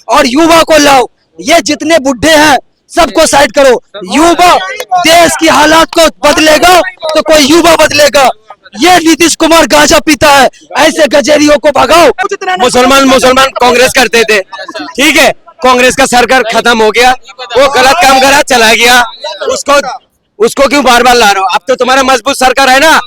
और युवा को लाओ। ये जितने बुढ़े हैं सबको साइड करो। युवा देश की हालात को बदलेगा तो कोई युवा बदलेगा। ये नीतीश कुमार गांजा पीता है, ऐसे गजेरियों को भगाओ। मुसलमान कांग्रेस करते थे, ठीक है, कांग्रेस का सरकार खत्म हो गया, वो गलत काम करा चला गया, उसको क्यों बार बार ला रहे हो? अब तो तुम्हारा मजबूत सरकार है ना,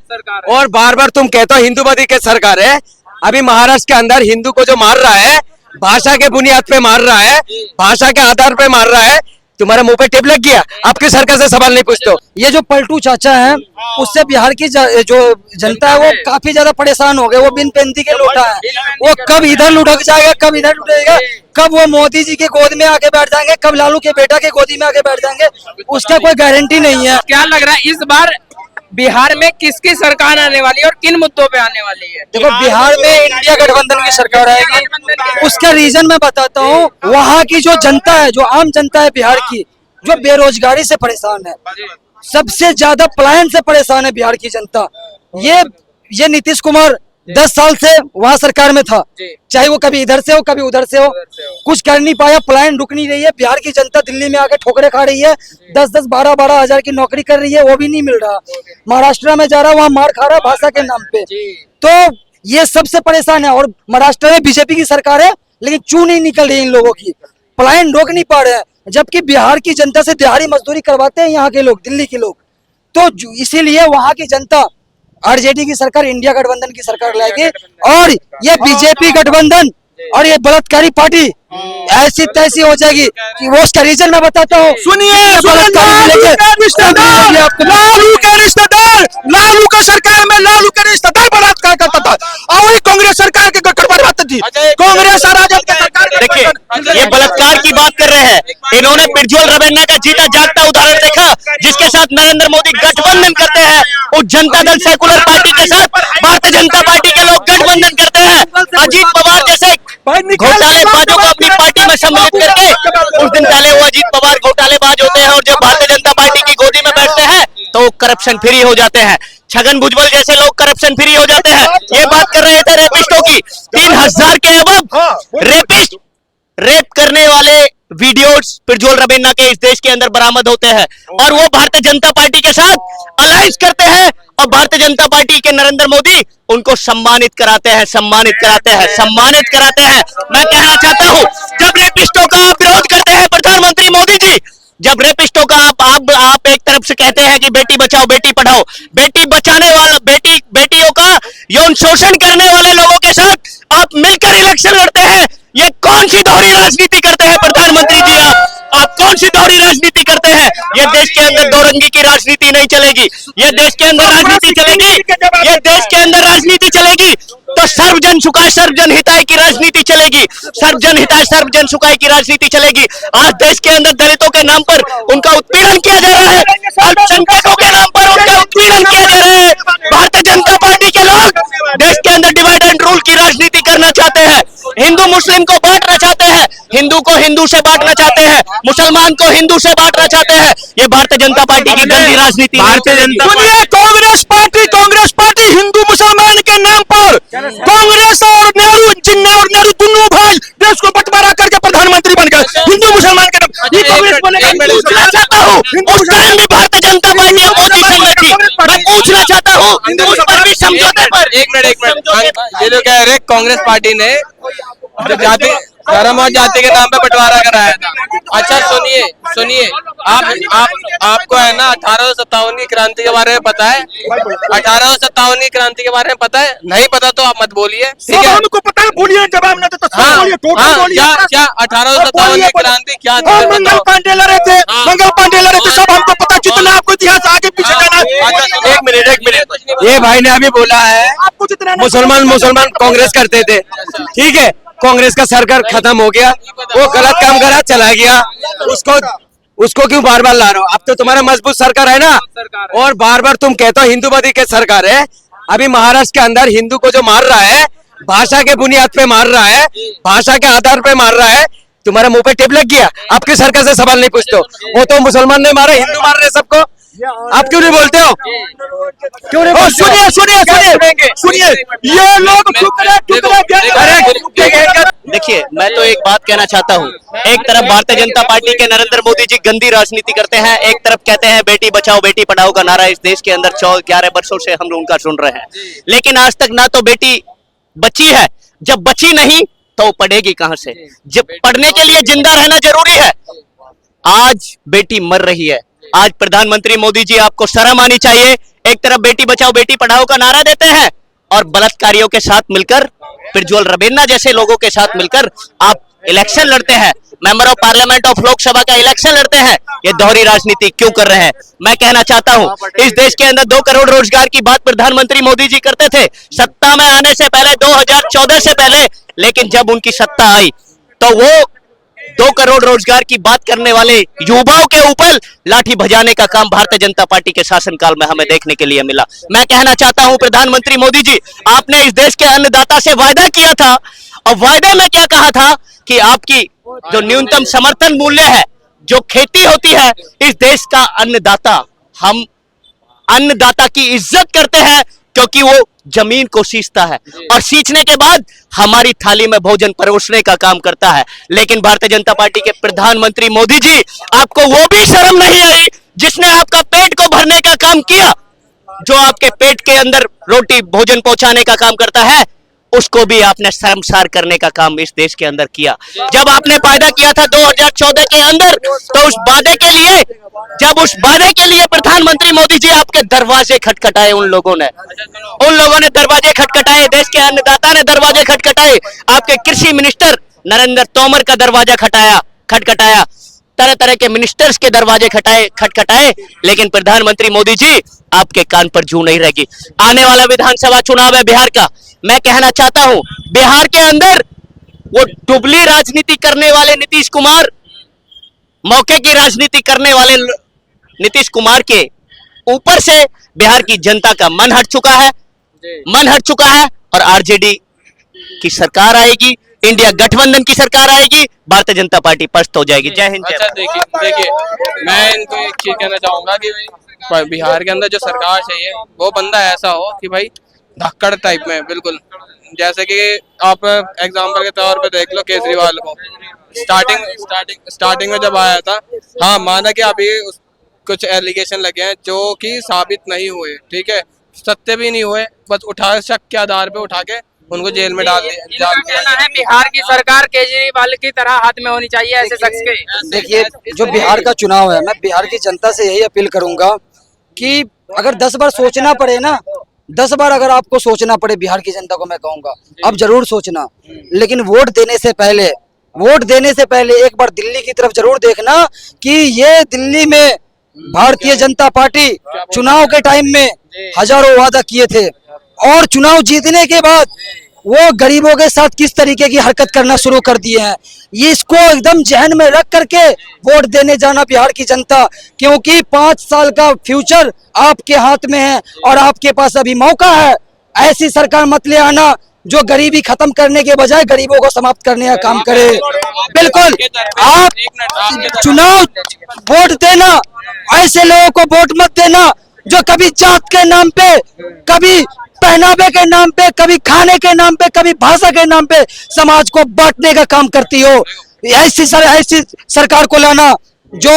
और बार बार तुम कहते हो हिंदूवादी के सरकार है। अभी महाराष्ट्र के अंदर हिंदू को जो मार रहा है, भाषा के बुनियाद पे मार रहा है, भाषा के आधार पे मार रहा है, तुम्हारे मुंह पे टेप लग गया। आपकी सरकार से सवाल नहीं पूछते हो। ये जो पलटू चाचा हैं, उससे बिहार की जो जनता है वो काफी ज्यादा परेशान हो गए। वो बिन पेंती के लोटा है, वो कब इधर लुढ़क जाएगा, कब इधर लुढ़ेगा, कब वो मोदी जी के गोद में आके बैठ जाएंगे, कब लालू के बेटा के गोदी में आके बैठ जाएंगे, उसका कोई गारंटी नहीं है। क्या लग रहा है इस बार बिहार में किसकी सरकार आने वाली है और किन मुद्दों पे आने वाली है? देखो, बिहार में इंडिया गठबंधन की सरकार आएगी। उसका रीजन मैं बताता हूँ। वहाँ की जो जनता है, जो आम जनता है बिहार की, जो बेरोजगारी से परेशान है, सबसे ज्यादा पलायन से परेशान है बिहार की जनता। ये नीतीश कुमार 10 साल से वहाँ सरकार में था, चाहे वो कभी इधर से हो कभी उधर से हो, कुछ कर नहीं पाया। पलायन रुक नहीं रही है। बिहार की जनता दिल्ली में आके ठोकरे खा रही है। 10-10, 12-12 हजार की नौकरी कर रही है, वो भी नहीं मिल रहा। महाराष्ट्र में जा रहा है, वहाँ मार खा रहा है भाषा के नाम पे। तो ये सबसे परेशान है। और महाराष्ट्र में बीजेपी की सरकार है, लेकिन चू नहीं निकल रही इन लोगों की, पलायन रोक नहीं पा रहे हैं। जबकि बिहार की जनता से दिहाड़ी मजदूरी करवाते हैं यहाँ के लोग, दिल्ली के लोग। तो इसीलिए वहाँ की जनता आरजेडी की सरकार, इंडिया गठबंधन की सरकार लाएगी। और ये बीजेपी गठबंधन और ये बलात्कारी पार्टी ऐसी तैसी हो जाएगी कि वो उसका रीजन मैं बताता हूँ। सुनिए, लालू का सरकार में लालू के रिश्तेदार बलात्कार करता था, और वही कांग्रेस सरकार के करवाती थी। कांग्रेस देखिए, ये बलात्कार की बात कर रहे हैं। इन्होंने प्रज्वल रवेन्ना का जीता जागता उदाहरण देखा, जिसके साथ नरेंद्र मोदी गठबंधन करते हैं। उस जनता दल सेकुलर पार्टी के साथ भारतीय जनता पार्टी के लोग गठबंधन करते हैं। अजीत पवार जैसे घोटालेबाजों को अपनी पार्टी में सम्मिलित करके, कुछ दिन पहले वो अजीत पवार घोटालेबाज होते हैं और जब भारतीय जनता पार्टी की गोदी में बैठते हैं तो करप्शन फ्री हो जाते हैं। छगन भुजबल जैसे लोग करप्शन फ्री हो जाते हैं। ये बात कर रहे थे रेपिस्टों की। 3000 के अबव रेपिस्ट, रेप करने वाले वीडियोस प्रज्वल रवेन्ना के इस देश के अंदर बरामद होते हैं, और वो भारतीय जनता पार्टी के साथ अलायंस करते हैं, और भारतीय जनता पार्टी के नरेंद्र मोदी उनको सम्मानित कराते हैं, सम्मानित कराते हैं, सम्मानित कराते हैं। मैं कहना चाहता हूं, जब रेपिस्टों का आप विरोध करते हैं प्रधानमंत्री मोदी जी, जब रेपिस्टों का आप एक तरफ से कहते हैं कि बेटी बचाओ बेटी पढ़ाओ, बेटी बचाने वाला बेटियों का यौन शोषण करने वाले लोगों के साथ आप मिलकर इलेक्शन लड़ते हैं। ये कौन सी दोहरी राजनीति करते हैं प्रधानमंत्री जी? आप कौन सी दोहरी राजनीति करते हैं? ये देश के अंदर दो-रंगी की राजनीति नहीं चलेगी। ये देश के अंदर राजनीति चलेगी, ये देश के अंदर राजनीति चलेगी तो सर्वजन सुखाय सर्वजन हिताय की राजनीति चलेगी। सर्वजन हिताय सर्वजन सुखाय की राजनीति चलेगी। आज देश के अंदर दलितों के नाम पर उनका उत्पीड़न किया जा रहा है, अल्पसंख्यकों के नाम पर उनका उत्पीड़न किया जा रहा है। भारतीय जनता पार्टी के लोग देश के अंदर डिवाइड एंड रूल की राजनीति करना चाहते हैं, हिंदू मुस्लिम को बांटना चाहते हैं, हिंदू को हिंदू से बांटना चाहते हैं, मुसलमान को हिंदू से बांटना चाहते हैं। ये भारतीय जनता पार्टी की गंदी राजनीति। भारतीय जनता कांग्रेस पार्टी हिंदू मुसलमान के नाम पर, कांग्रेस और नेहरू दोनों भाई देश को बंटवारा करके प्रधानमंत्री बन गए। हिंदू मुसलमान के नाम ये कांग्रेस बनेगा। पूछना चाहता हूँ, उस टाइम भी भारतीय जनता पार्टी अपोजिशन में थी। मैं पूछना चाहता हूँ, उस पर भी समझौते पर। एक मिनट, ये जो कह रहे कांग्रेस पार्टी ने जाति, धर्म और जाति के नाम पे बंटवारा कराया था। अच्छा सुनिए, आपको है ना 1857 की क्रांति के बारे में पता है? 1857 की क्रांति के बारे में पता है? नहीं पता तो आप मत बोलिए, ठीक है? हमको पता है, बोलिए, जवाब ना दे तो क्या 1857 की क्रांति क्या थी? मंगल पांडे लड़े थे, सब हमको पता। जितना आपको इतिहास आगे पीछे करना है। एक मिनट, ये भाई ने अभी बोला है मुसलमान कांग्रेस करते थे, ठीक है, कांग्रेस का सरकार खत्म हो गया, वो गलत काम करा चला गया, उसको क्यों बार बार ला रहे हो? अब तो तुम्हारा मजबूत सरकार है ना, और बार बार तुम कहते हो हिंदूवादी के सरकार है। अभी महाराष्ट्र के अंदर हिंदू को जो मार रहा है, भाषा के बुनियाद पे मार रहा है, भाषा के आधार पे मार रहा है, तुम्हारे मुंह पे टेप लग गया। आपकी सरकार से सवाल नहीं पूछते हो। वो तो मुसलमान नहीं मारे, हिंदू मार रहे सबको, आप क्यों नहीं बोलते हो? क्यों नहीं बोलते? सुनिए, ये लोग देखिए, मैं तो एक बात कहना चाहता हूँ। एक तरफ भारतीय जनता पार्टी के नरेंद्र मोदी जी गंदी राजनीति करते हैं, एक तरफ कहते हैं बेटी बचाओ बेटी पढ़ाओ का नारा इस देश के अंदर 11 वर्षों से हम उनका सुन रहे हैं, लेकिन आज तक ना तो बेटी बची है, जब बची नहीं तो पढ़ेगी कहां से? जब पढ़ने के लिए जिंदा रहना जरूरी है। आज बेटी मर रही है। आज प्रधानमंत्री मोदी जी आपको शर्म आनी चाहिए। एक तरफ बेटी बचाओ बेटी पढ़ाओ का नारा देते हैं और बलात्कारियों के साथ मिलकर, प्रज्वल रवेन्ना जैसे लोगों के साथ मिलकर आप इलेक्शन लड़ते हैं, member of parliament of Lok Sabha का इलेक्शन लड़ते हैं। ये दोहरी राजनीति क्यों कर रहे हैं? मैं कहना चाहता हूं, इस देश के अंदर 2 करोड़ रोजगार की बात प्रधानमंत्री मोदी जी करते थे सत्ता में आने से पहले, 2014 से पहले, लेकिन जब उनकी सत्ता आई तो वो 2 करोड़ रोजगार की बात करने वाले युवाओं के ऊपर लाठी बजाने का काम भारतीय जनता पार्टी के शासनकाल में हमें देखने के लिए मिला। मैं कहना चाहता हूं प्रधानमंत्री मोदी जी, आपने इस देश के अन्नदाता से वायदा किया था और वायदे में क्या कहा था कि आपकी जो न्यूनतम समर्थन मूल्य है, जो खेती होती है, इस देश का अन्नदाता, हम अन्नदाता की इज्जत करते हैं क्योंकि वो जमीन को सींचता है और सींचने के बाद हमारी थाली में भोजन परोसने का काम करता है। लेकिन भारतीय जनता पार्टी के प्रधानमंत्री मोदी जी, आपको वो भी शर्म नहीं आई जिसने आपका पेट को भरने का काम किया। जो आपके पेट के अंदर रोटी भोजन पहुंचाने का काम करता है, उसको भी आपने शर्मसार करने का काम इस देश के अंदर किया। जब आपने वादा किया था 2014 के अंदर, तो उस वादे के लिए, जब उस वादे के लिए प्रधानमंत्री मोदी जी आपके दरवाजे खटखटाए, उन लोगों ने दरवाजे खटखटाए, देश के अन्नदाता ने दरवाजे खटखटाए, आपके कृषि मिनिस्टर नरेंद्र तोमर का दरवाजा खटखटाया, तरह तरह के मिनिस्टर्स के दरवाजे खटखटाए, लेकिन प्रधानमंत्री मोदी जी आपके कान पर जू नहीं रहेगी। आने वाला विधानसभा चुनाव है बिहार का। मैं कहना चाहता हूं, बिहार के अंदर वो दुबली राजनीति करने वाले नीतीश कुमार, मौके की राजनीति करने वाले नीतीश कुमार के ऊपर से बिहार की जनता का मन हट चुका है और आरजेडी की सरकार आएगी, इंडिया गठबंधन की सरकार आएगी, भारतीय जनता पार्टी पस्त हो जाएगी। जय हिंद। अच्छा, देखिए मैं इनको एक चीज कहना चाहूंगा कि भाई बिहार के अंदर जो सरकार चाहिए वो बंदा ऐसा हो कि भाई धक्कड़ टाइप में, बिल्कुल जैसे कि आप एग्जांपल के तौर पे देख लो केजरीवाल को। स्टार्टिंग में जब आया था, हाँ माना कि अभी कुछ एलिगेशन लगे हैं जो कि साबित नहीं हुए, ठीक है, सत्य भी नहीं हुए, बस शक के आधार पे उठा के उनको जेल में डाल दिया। है बिहार की सरकार केजरीवाल की तरह हाथ में होनी चाहिए ऐसे शख्स के। देखिए, जो बिहार का चुनाव है, मैं बिहार की जनता से यही अपील करूंगा कि अगर 10 बार सोचना पड़े ना, 10 बार अगर आपको सोचना पड़े, बिहार की जनता को मैं कहूंगा अब जरूर सोचना, लेकिन वोट देने से पहले एक बार दिल्ली की तरफ जरूर देखना कि ये दिल्ली में भारतीय जनता पार्टी चुनाव के टाइम में हजारों वादा किए थे और चुनाव जीतने के बाद वो गरीबों के साथ किस तरीके की हरकत करना शुरू कर दिए हैं। ये इसको एकदम जहन में रख करके वोट देने जाना बिहार की जनता, क्योंकि 5 साल का फ्यूचर आपके हाथ में है और आपके पास अभी मौका है। ऐसी सरकार मत ले आना जो गरीबी खत्म करने के बजाय गरीबों को समाप्त करने का काम करे। बिल्कुल, आप चुनाव वोट देना, ऐसे लोगों को वोट मत देना जो कभी जात के नाम पे, कभी पहनावे के नाम पे, कभी खाने के नाम पे, कभी भाषा के नाम पे समाज को बांटने का काम करती हो। ऐसी सरकार को लाना जो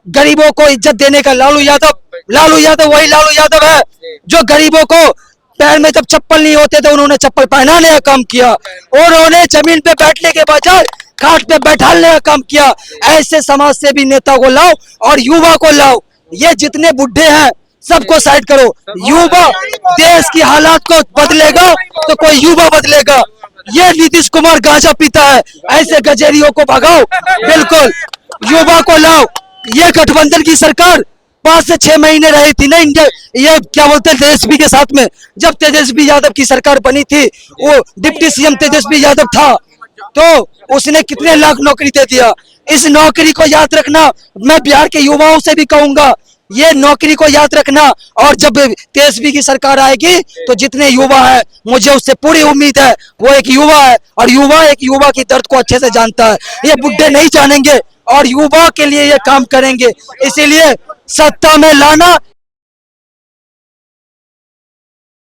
गरीबों को इज्जत देने का। लालू यादव वही लालू यादव है जो गरीबों को पैर में जब चप्पल नहीं होते थे उन्होंने चप्पल पहनाने का काम किया और उन्होंने जमीन पे बैठने के बजाय खाट पे बैठाने का काम किया। ऐसे समाज से भी नेता को लाओ और युवा को लाओ। ये जितने बुढ़े हैं सबको साइड करो। युवा देश की हालात को बदलेगा तो कोई युवा बदलेगा। ये नीतीश कुमार गांजा पीता है, ऐसे गजेरियों को भगाओ, बिल्कुल युवा को लाओ। ये गठबंधन की सरकार 5 से 6 महीने रही थी ना इंडिया, ये क्या बोलते हैं तेजस्वी के साथ में। जब तेजस्वी यादव की सरकार बनी थी, वो डिप्टी सीएम तेजस्वी यादव था, तो उसने कितने लाख नौकरी दे दिया। इस नौकरी को याद रखना। मैं बिहार के युवाओं से भी कहूंगा, ये नौकरी को याद रखना। और जब तेजस्वी की सरकार आएगी तो जितने युवा है, मुझे उससे पूरी उम्मीद है, वो एक युवा है और युवा एक युवा की दर्द को अच्छे से जानता है। ये बुढ़े नहीं जानेंगे और युवा के लिए ये काम करेंगे। इसीलिए सत्ता में लाना